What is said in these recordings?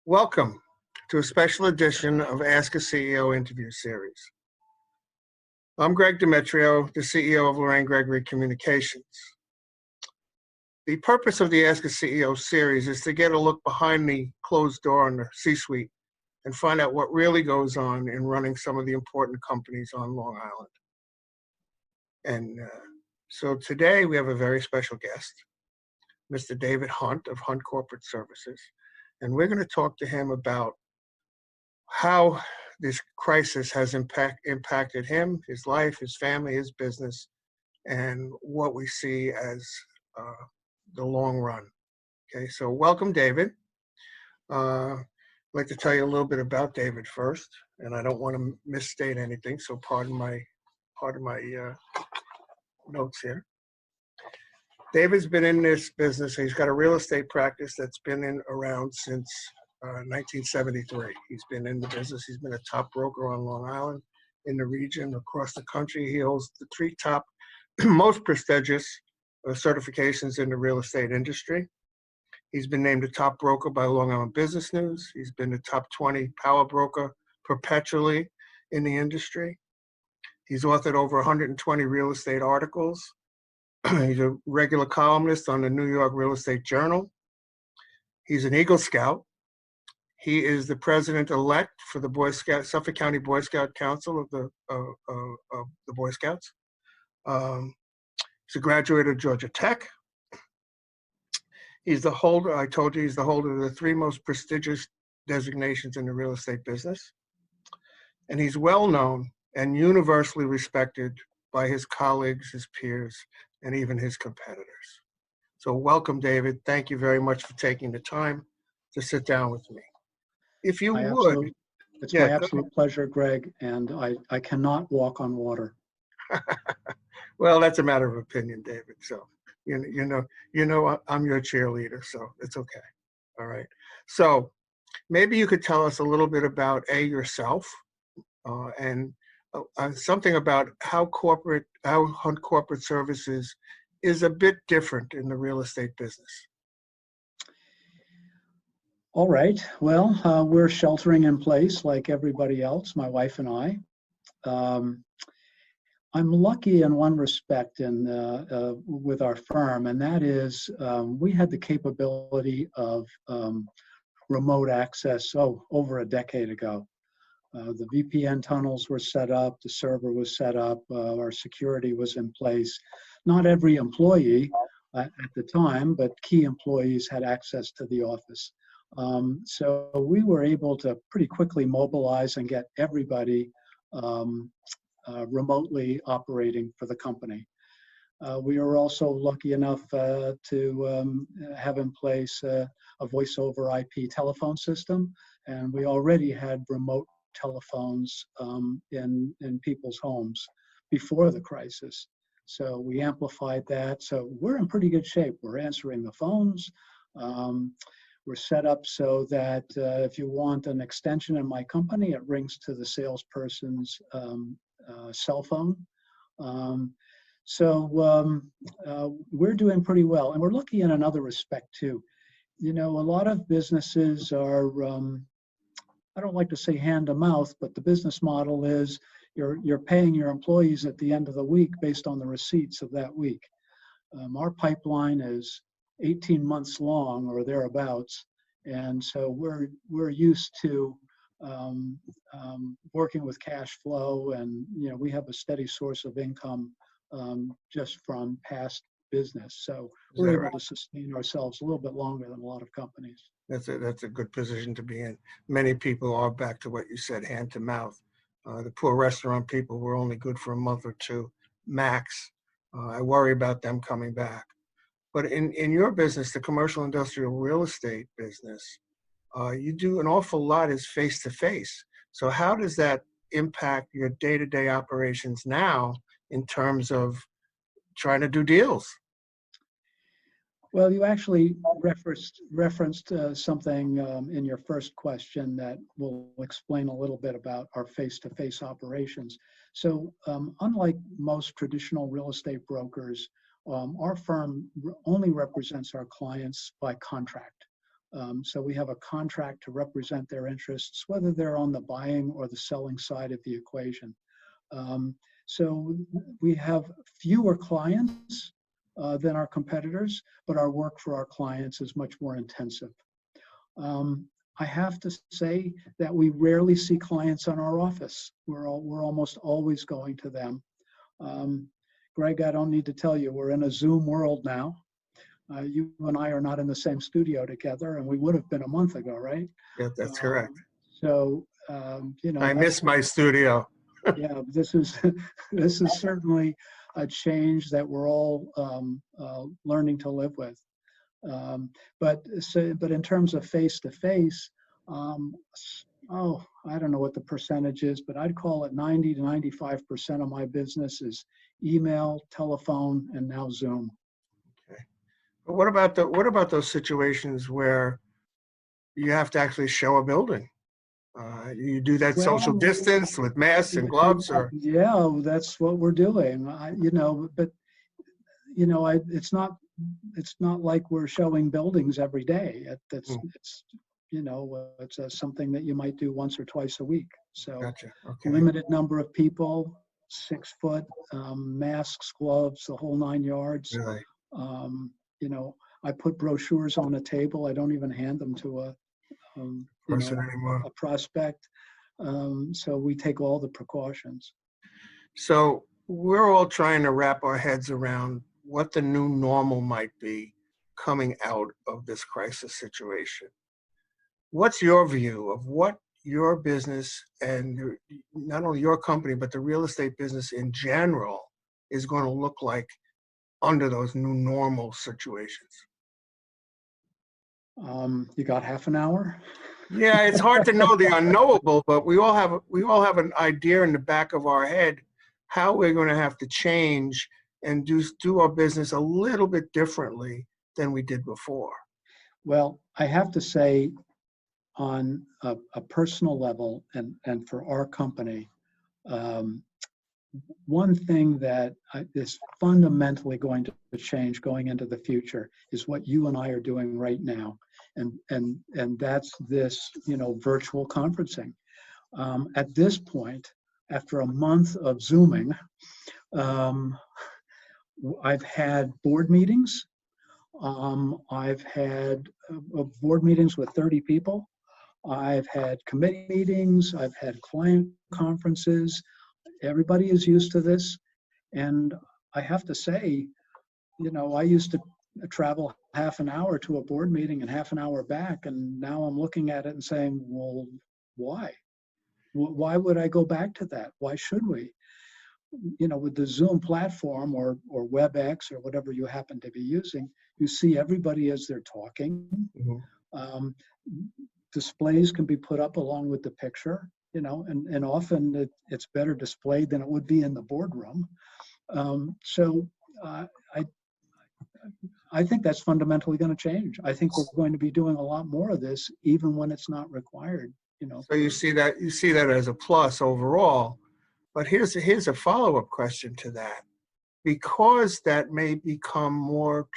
Welcome to a special edition of Ask a CEO interview series. I'm Greg Demetrio, the CEO of Lorraine Gregory Communications. The purpose of the Ask a CEO series is to get a look behind the closed door in the C-suite and find out what really goes on in running some of the important companies on Long Island. And so today we have a very special guest, Mr. David Hunt of Hunt Corporate Services. And we're going to talk to him about how this crisis has impacted him, his life, his family, his business, and what we see as the long run. Okay, so welcome, David. I'd like to tell you a little bit about David first, and I don't want to misstate anything, so pardon my notes here. David's been in this business. He's got a real estate practice that's been around since 1973. He's been in the business. He's been a top broker on Long Island, in the region, across the country. He holds the 3 top most prestigious certifications in the real estate industry. He's been named a top broker by Long Island Business News. He's been the top 20 power broker perpetually in the industry. He's authored over 120 real estate articles. He's a regular columnist on the New York Real Estate Journal. He's an Eagle Scout. He is the president-elect for the Suffolk County Boy Scout Council of the Boy Scouts. He's a graduate of Georgia Tech. He's the holder, I told you, he's the holder of the 3 most prestigious designations in the real estate business. And he's well known and universally respected by his colleagues, his peers, and even his competitors. So welcome, David. Thank you very much for taking the time to sit down with me. If you would. It's my absolute pleasure, Greg, and I cannot walk on water. Well, that's a matter of opinion, David. So, you know, I'm your cheerleader, so it's okay. All right. So maybe you could tell us a little bit about yourself and something about how Hunt Corporate Services is a bit different in the real estate business. All right. Well, we're sheltering in place like everybody else, my wife and I. I'm lucky in one respect with our firm, and that is we had the capability of remote access over a decade ago. The VPN tunnels were set up, the server was set up, our security was in place. Not every employee at the time, but key employees had access to the office. So we were able to pretty quickly mobilize and get everybody remotely operating for the company. We were also lucky enough to have in place a voice over IP telephone system, and we already had remote telephones in people's homes before the crisis. So we amplified that. So we're in pretty good shape. We're answering the phones. We're set up so that if you want an extension in my company, it rings to the salesperson's cell phone. So we're doing pretty well. And we're lucky in another respect too. You know, a lot of businesses are, I don't like to say hand to mouth, but the business model is you're paying your employees at the end of the week based on the receipts of that week. Our pipeline is 18 months long or thereabouts, and so we're used to working with cash flow, and you know we have a steady source of income just from past business. So we're able to sustain ourselves a little bit longer than a lot of companies. That's a good position to be in. Many people are back to what you said, hand to mouth. The poor restaurant people were only good for a month or 2 max. I worry about them coming back. But in your business, the commercial industrial real estate business, you do an awful lot is face-to-face. So how does that impact your day-to-day operations now in terms of trying to do deals? Well, you actually referenced something in your first question that will explain a little bit about our face-to-face operations. So unlike most traditional real estate brokers, our firm only represents our clients by contract. So we have a contract to represent their interests, whether they're on the buying or the selling side of the equation. So we have fewer clients than our competitors, but our work for our clients is much more intensive. I have to say that we rarely see clients in our office. We're almost always going to them. Greg, I don't need to tell you, we're in a Zoom world now. You and I are not in the same studio together, and we would have been a month ago, right? Yeah, that's correct. So, you know, I miss my studio. yeah, this is this is certainly a change that we're all learning to live with. But in terms of face to face, oh, I don't know what the percentage is, but I'd call it 90 to 95% of my business is email, telephone, and now Zoom. Okay. But what about those situations where you have to actually show a building? You do that social Well, distance with masks and gloves, or yeah, that's what we're doing. You know, but you know, it's not like we're showing buildings every day. It's you know, it's something that you might do once or twice a week. So gotcha. Okay. limited number of people, 6 foot, masks, gloves, the whole 9 yards. Really? You know, I put brochures on a table. I don't even hand them to a you Person know, anymore. a prospect. So we take all the precautions. So we're all trying to wrap our heads around what the new normal might be coming out of this crisis situation. What's your view of what your business and not only your company, but the real estate business in general is going to look like under those new normal situations? You got half an hour? Yeah, it's hard to know the unknowable, but we all have an idea in the back of our head how we're going to have to change and do our business a little bit differently than we did before. Well, I have to say, on a personal level, and for our company, one thing that is fundamentally going to change going into the future is what you and I are doing right now, and that's this, you know, virtual conferencing. At this point, after a month of Zooming, I've had board meetings. I've had board meetings with 30 people. I've had committee meetings. I've had client conferences. Everybody is used to this. And I have to say, you know, I used to travel half an hour to a board meeting and half an hour back. And now I'm looking at it and saying, well, why? Why would I go back to that? Why should we? You know, with the Zoom platform or WebEx or whatever you happen to be using, you see everybody as they're talking. Mhm. Displays can be put up along with the picture, you know, and often it's better displayed than it would be in the boardroom. So I think that's fundamentally going to change. I think we're going to be doing a lot more of this, even when it's not required. You know. So you see that as a plus overall. But here's a follow-up question to that. Because that may become more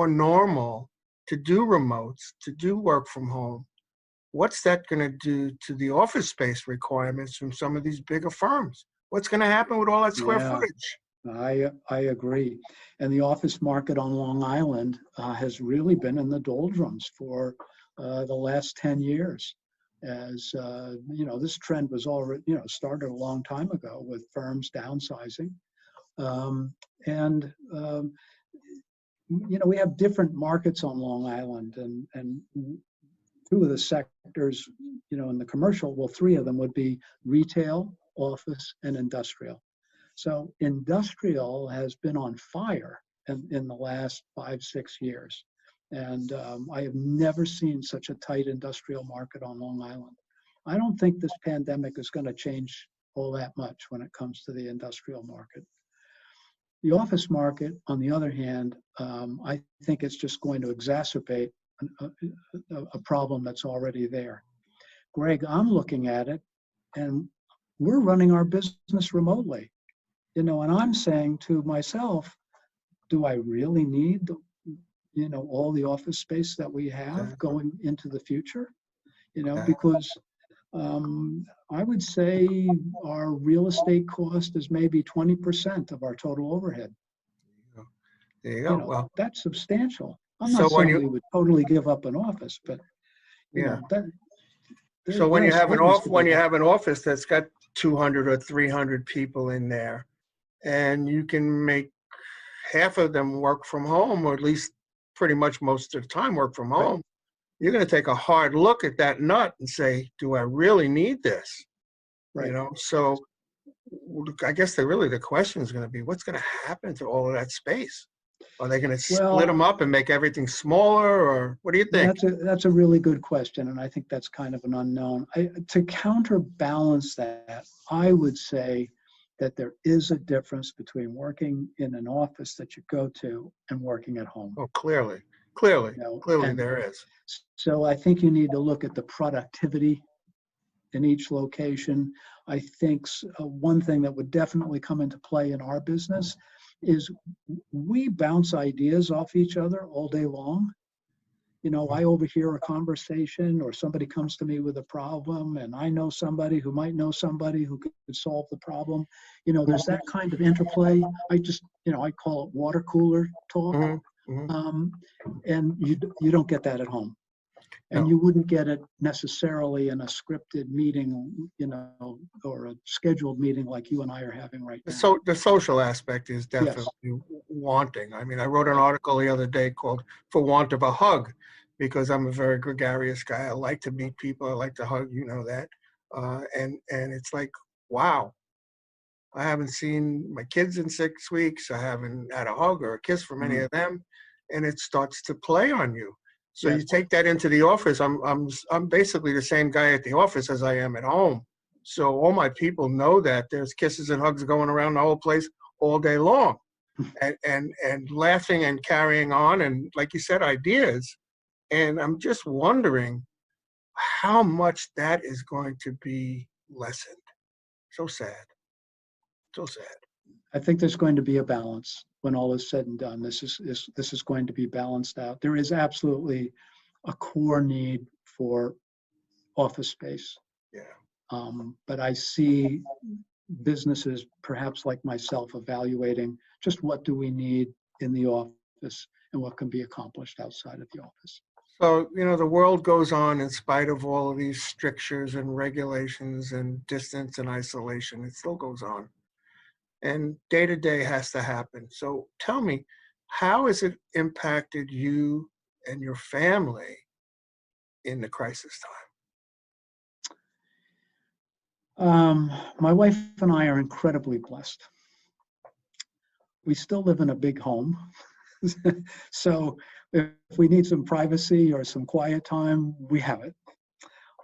normal to do remotes, to do work from home, what's that going to do to the office space requirements from some of these bigger firms? What's going to happen with all that square footage? I agree. And the office market on Long Island has really been in the doldrums for the last 10 years. As you know, this trend was already, you know, started a long time ago with firms downsizing. You know, we have different markets on Long Island, and two of the sectors, you know, in the commercial, well, three of them would be retail, office, and industrial. So industrial has been on fire in the last 5-6 years. And I have never seen such a tight industrial market on Long Island. I don't think this pandemic is going to change all that much when it comes to the industrial market. The office market, on the other hand, I think it's just going to exacerbate a problem that's already there. Greg, I'm looking at it, and we're running our business remotely. You know, and I'm saying to myself, do I really need all the office space that we have Exactly. going into the future, Yeah. because I would say our real estate cost is maybe 20% of our total overhead. There you go. Well, That's substantial. I'm so not when saying we you, would totally give up an office, but yeah. that So there are savings to when be you had. have an office that's got 200 or 300 people in there, and you can make half of them work from home, or at least pretty much most of the time work from Right. home, you're going to take a hard look at that nut and say, do I really need this? Right. So I guess the question is going to be, what's going to happen to all of that space? Are they going to split them Well, up and make everything smaller, or what do you think? that's a really good question, and I think that's kind of an unknown. To counterbalance that, I would say that there is a difference between working in an office that you go to and working at home. Oh, clearly, And there is. so I think you need to look at the productivity in each location. I think one thing that would definitely come into play in our business is we bounce ideas off each other all day long. I overhear a conversation, or somebody comes to me with a problem, and I know somebody who might know somebody who could solve the problem. There's that kind of interplay. I call it water cooler talk. Mm-hmm. And you don't get that at home. And No. you wouldn't get it necessarily in a scripted meeting, or a scheduled meeting like you and I are having right now. So the social aspect is Yes. definitely wanting. I mean, I wrote an article the other day called "For Want of a Hug," because I'm a very gregarious guy. I like to meet people. I like to hug. You know that. And it's like, wow, I haven't seen my kids in 6 weeks. I haven't had a hug or a kiss from any of them, and it starts to play on you. So Yes. you take that into the office. I'm basically the same guy at the office as I am at home. So all my people know that there's kisses and hugs going around the whole place all day long, and laughing and carrying on, and like you said, ideas. And I'm just wondering how much that is going to be lessened. So sad. So sad. I think there's going to be a balance when all is said and done. This is going to be balanced out. There is absolutely a core need for office space. Yeah. But I see businesses, perhaps like myself, evaluating just what do we need in the office and what can be accomplished outside of the office. So, the world goes on in spite of all of these strictures and regulations and distance and isolation. It still goes on. And day to day has to happen. So tell me, how has it impacted you and your family in the crisis time? My wife and I are incredibly blessed. We still live in a big home. So if we need some privacy or some quiet time, we have it.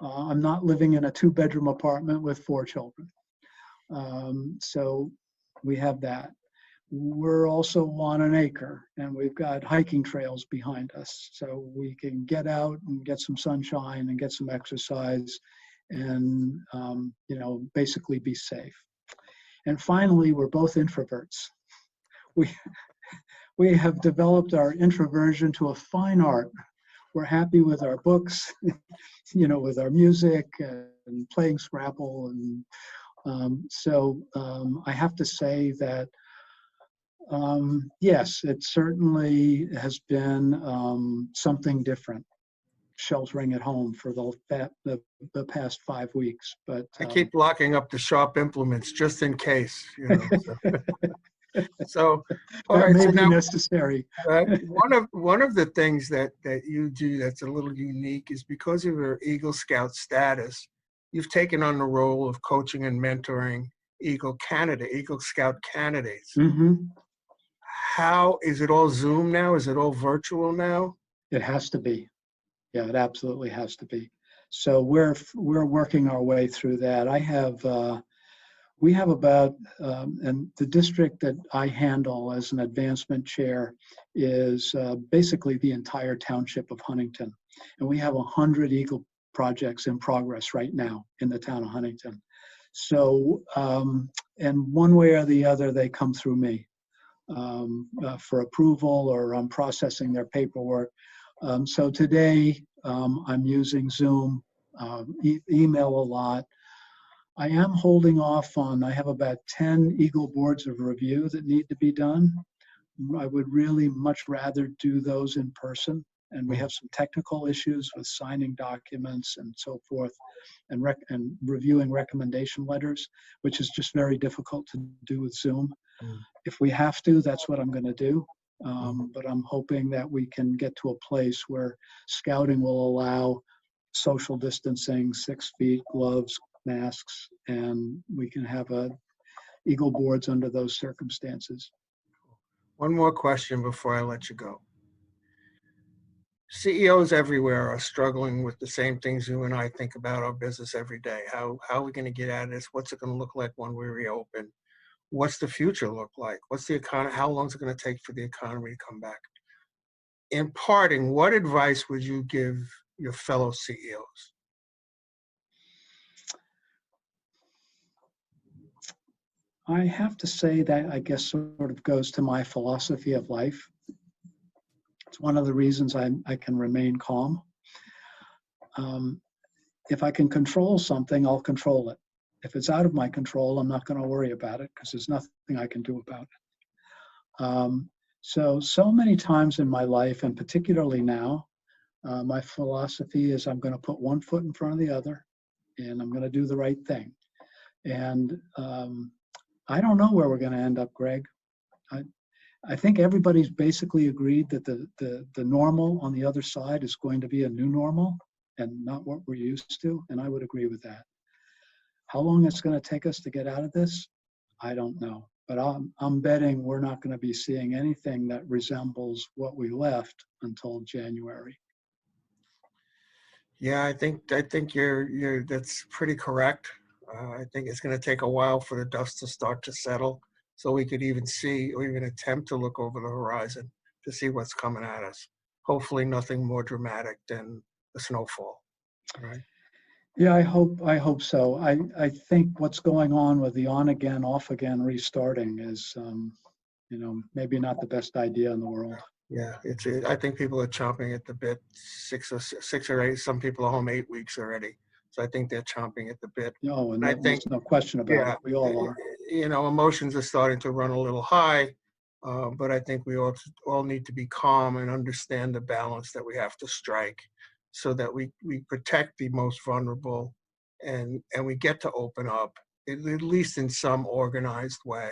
I'm not living in a 2-bedroom apartment with 4 children. So we have that. We're also on an acre, and we've got hiking trails behind us, so we can get out and get some sunshine and get some exercise and, basically be safe. And finally, we're both introverts. We have developed our introversion to a fine art. We're happy with our books, with our music and playing Scrabble. And so I have to say that, yes, it certainly has been something different, sheltering at home for the past 5 weeks. But I keep locking up the sharp implements just in case, So, all that right. may So be now, necessary. one of the things that you do that's a little unique is because of your Eagle Scout status, you've taken on the role of coaching and mentoring Eagle Scout candidates. Mm-hmm. How is it all Zoom now? Is it all virtual now? It has to be. Yeah, it absolutely has to be. So we're working our way through that. We have about, and the district that I handle as an advancement chair is basically the entire township of Huntington. And we have 100 Eagle projects in progress right now in the town of Huntington. So, and one way or the other, they come through me. for approval or processing their paperwork. So today I'm using Zoom, email a lot. I am holding off on, I have about 10 Eagle boards of review that need to be done. I would really much rather do those in person. And we have some technical issues with signing documents and so forth, and reviewing recommendation letters, which is just very difficult to do with Zoom. If we have to, that's what I'm going to do. But I'm hoping that we can get to a place where scouting will allow social distancing, 6 feet, gloves, masks, and we can have Eagle boards under those circumstances. One more question before I let you go. CEOs everywhere are struggling with the same things you and I think about our business every day. How are we going to get out of this? What's it going to look like when we reopen? What's the future look like? What's the economy? How long is it going to take for the economy to come back? In parting, what advice would you give your fellow CEOs? I have to say that I guess sort of goes to my philosophy of life. It's one of the reasons I can remain calm. If I can control something, I'll control it. If it's out of my control, I'm not going to worry about it because there's nothing I can do about it. So many times in my life, and particularly now, my philosophy is I'm going to put one foot in front of the other, and I'm going to do the right thing. And I don't know where we're going to end up, Greg. I think everybody's basically agreed that the normal on the other side is going to be a new normal and not what we're used to, and I would agree with that. How long it's going to take us to get out of this, I don't know. But I'm betting we're not going to be seeing anything that resembles what we left until January. Yeah, I think you're that's pretty correct. I think it's going to take a while for the dust to start to settle, so we could even see or even attempt to look over the horizon to see what's coming at us. Hopefully, nothing more dramatic than the snowfall. Right? Yeah, I hope so. I think what's going on with the on again, off again restarting is, maybe not the best idea in the world. Yeah, I think people are chomping at the bit. 6 or 8. Some people are home 8 weeks already, so I think they're chomping at the bit. No, and I think, there's no question about yeah, it. We all are. emotions are starting to run a little high, but I think we all need to be calm and understand the balance that we have to strike, so that we protect the most vulnerable, and we get to open up at least in some organized way.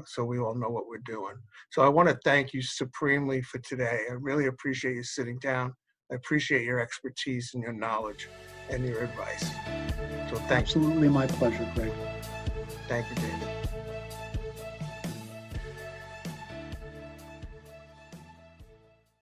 So we all know what we're doing. So I want to thank you supremely for today. I really appreciate you sitting down. I appreciate your expertise and your knowledge and your advice. So thank you. Absolutely my pleasure, Greg. Thank you, David.